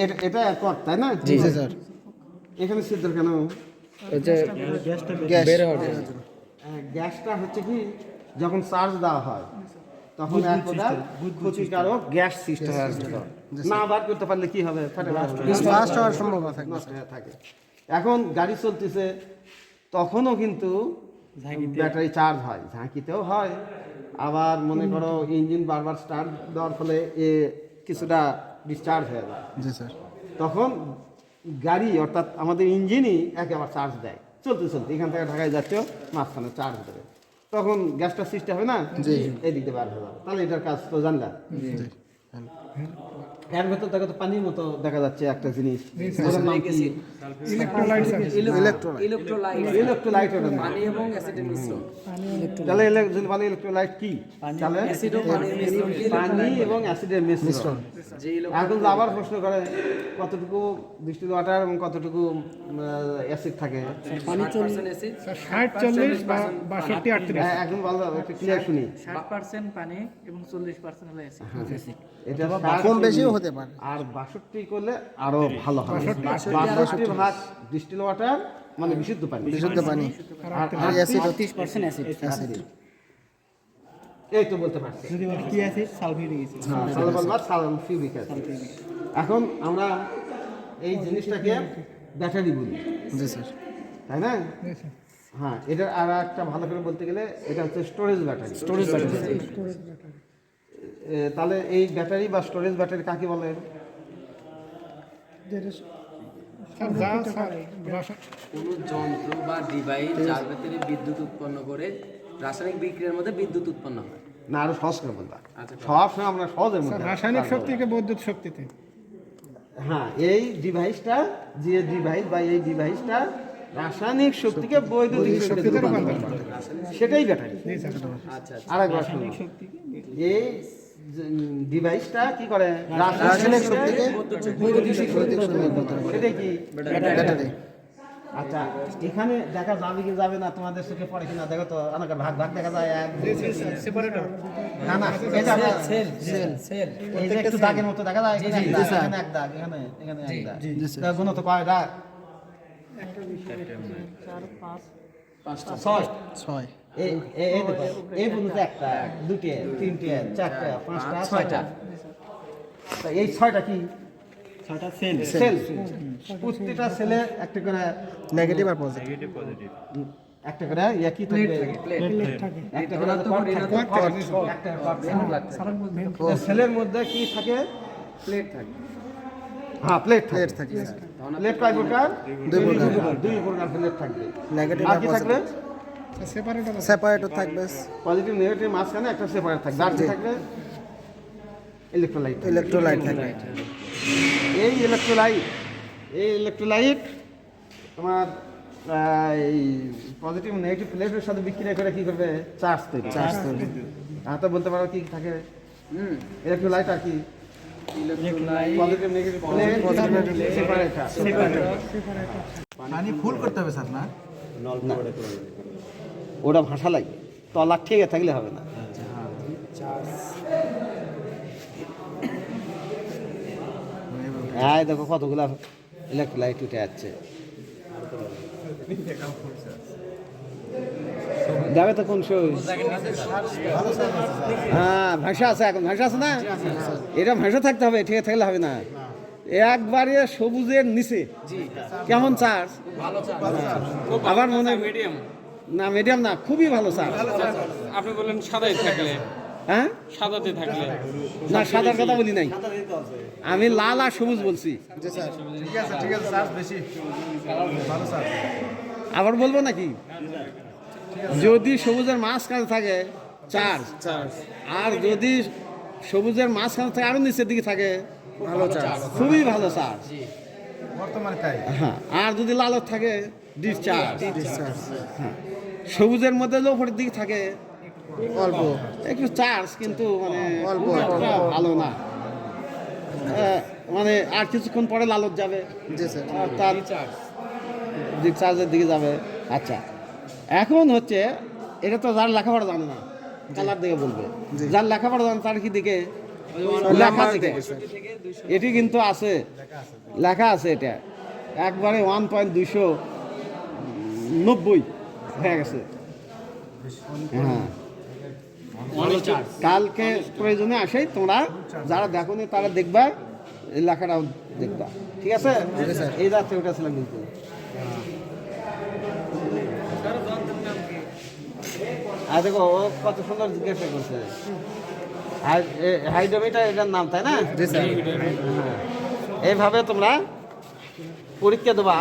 এটা কর তাই না? জি স্যার। এখানে ছিদ্র কেন? গ্যাসটা হচ্ছে কি যখন চার্জ দেওয়া হয় তখন এক প্রকার ক্ষতিকারক গ্যাস সৃষ্টি হয়। না বার করতে পারলে কি হবে? ফাস্ট হওয়ার সম্ভাবনা নষ্ট হয়ে থাকে। এখন গাড়ি চলতেছে তখনও কিন্তু ব্যাটারি চার্জ হয়, ঝাঁকিতেও হয়, আবার মনে করো ইঞ্জিন বারবার স্টার্ট দেওয়ার ফলে এ কিছুটা ডিসচার্জ হয়ে যায়। জি স্যার। তখন গাড়ি অর্থাৎ আমাদের ইঞ্জিনই একেবারে চার্জ দেয় চলতে চলতে, এখান থেকে ঢাকায় যাচ্ছে মাঝখানে চার্জ দেবে, তখন গ্যাসটা সৃষ্টি হবে না, এই দিক দিয়ে বার হয়ে যাবে। তাহলে এটার কাজ তো জানলা। এর ভেতর দেখো তো পানির মতো দেখা যাচ্ছে একটা জিনিস, ইলেকট্রোলাইট। পানি এবং অ্যাসিডের মিশ্রণ। তাহলে ইলেকট্রোলাইট কি? তাহলে পানি এবং অ্যাসিডের মিশ্রণ। এখন আবার প্রশ্ন করে কতটুকু ডিস্টিল ওয়াটার এবং কতটুকু অ্যাসিড থাকে? পানি 40% অ্যাসিড, 60 40 বা 62 38। একদম ভালো, একটু ক্লিয়ার শুনি। 60% পানি এবং 40% হলো অ্যাসিড। এটা কম বেশিও হতে পারে। আর 62 করলে আরো ভালো হবে। 62 ভাগ ডিস্টিল ওয়াটার মানে বিশুদ্ধ পানি। আর অ্যাসিড 30% অ্যাসিড। এই তো বলতে পারছি। যদি বল কি অ্যাসিড? Sulphuric acid. হ্যাঁ, সালফিউরিক অ্যাসিড। এখন আমরা এই জিনিসটাকে ব্যাটারি বলি। জি স্যার। তাই না? হ্যাঁ, এটা আর একটা ভালো করে বলতে গেলে এটা হচ্ছে স্টোরেজ ব্যাটারি। তাহলে এই ব্যাটারি বা স্টোরেজ ব্যাটারি কাকে বলে? কোনো যন্ত্র বা ডিভাইস যার ভেতরে বিদ্যুৎ উৎপন্ন করে রাসায়নিক বিক্রিয়ার মধ্যে বিদ্যুৎ উৎপন্ন হয়। না, আরো সহজ করে বলবা। সব সময় আমরা সহজের মধ্যে রাসায়নিক শক্তিকে বৈদ্যুতিক শক্তিতে। হ্যাঁ, এই ডিভাইসটা যে ডিভাইস বা এই ডিভাইসটা রাসায়নিক শক্তিকে বৈদ্যুতিক শক্তিতে রূপান্তর করে, সেটাই ব্যাটারি। আরেকবার শুনুন, এই ডিভাইসটা কি করে? রাসায়নিক শক্তিকে বৈদ্যুতিক শক্তিতে রূপান্তর করে। সেটাই কি? ব্যাটারি। আচ্ছা, এখানে দেখা যাবে কি যাবে না তোমাদের চোখে পড়ে কিনা দেখো তো। আমাকে ভাগ ভাগ দেখা যায় এক সেপারেটর। না না, এই যে আমরা সেল এই যে একটু দাগের মতো দেখা যায়, এখানে এক দাগ, এখানে এক দাগ, এখানে এক দাগ। তা গুণ তো কয় দাগ? 6 এই দেখো, এই পর্যন্ত একটা, দুইটে, তিনটে, চারটে, পাঁচটা, ছয়টা। তা এই ছয়টা কি? ছয়টা সেল। সেল। প্রত্যেকটা সেলে একটা করে নেগেটিভ আর পজিটিভ। একটা করে একই থাকবে, একটা করে সেলের মধ্যে কি থাকে? প্লেট থাকে। হ্যাঁ, প্লেট প্লেট থাকে। থাকে। প্লেট কয় প্রকার? দুই প্রকার। দুই প্রকার প্লেট থাকবে। নেগেটিভ আর আর কি থাকবে? সেপারেটর। সেপারেটর থাকবে। পজিটিভ নেগেটিভ মাঝখানে একটা সেপারেট থাকবে। আর কি থাকবে? ইলেকট্রোলাইট। ইলেকট্রোলাইট থাকবে। এই ইলেকট্রোলাইট তোমার এই পজিটিভ নেগেটিভ প্লেটের সাথে বিক্রিয়া করে কি করবে? চার্জ তৈরি। হ্যাঁ, তো বলতে পারো কি থাকে? ইলেকট্রোলাইট আর কি? Positive negative plate, separator. পানি ফুল করতে হবে স্যার না? ওটা ভাষা লাগে, তলা ঠিক থাকলে হবে না। হ্যাঁ, দেখো কতগুলা ইলেকট্রোলাইট উঠে যাচ্ছে। যাবে তো কোন সই? হ্যাঁ, ভাষা আছে, এখন ভাষা আছে না? এটা ভাষা থাকতে হবে, ঠিক থাকলে হবে না। একবারে সবুজের নিচে কেমন চার্জ? আবার মনে না, মিডিয়াম না, খুবই ভালো চার্জ। আপনি বললেন সাদাই থাকলে, হ্যাঁ, সাদাতে থাকলে। না, সাদার কথা বলি নাই, আমি লাল আর সবুজ বলছি। আবার বলবো নাকি? যদি সবুজের মাঝখানে থাকে চার্জ, আর যদি সবুজের মাঝখানে থাকে আরো নিচের দিকে থাকে ভালো চার্জ। খুবই ভালো চার্জ। বর্তমানে তাই। হ্যাঁ, আর যদি লালত থাকে ডিসচার্জ। ডিসচার্জ। হ্যাঁ, সবুজের মধ্যে উপরের দিকে থাকে অল্প একটু চার্জ, কিন্তু মানে অল্প একটা ভালো না। মানে আর কিছুক্ষণ পরে লালত যাবে, জি স্যার। তার ডিসচার্জের দিকে যাবে। আচ্ছা, এখন হচ্ছে এটা তো যার লেখাপড়া জানে না কালার দিকে বলবে, যার লেখাপড়া জানে তার কি দিকে? লেখা থেকে এটি কিন্তু আছে, লেখা আছে, এটা একবারে 1.290 হয়ে গেছে। হ্যাঁ, কালকে প্রয়োজনে আসেই তোমরা যারা দেখো নি তারা দেখবা, এই লেখাটাও দেখবা, ঠিক আছে? এই রাত্রে ওটা ছিলাম কিন্তু আর দেখো ও কত সুন্দর জিজ্ঞাসা করছে, হাইড্রোমিটার এটার নাম, তাই না? হ্যাঁ। এইভাবে তোমরা পরীক্ষা দেবা।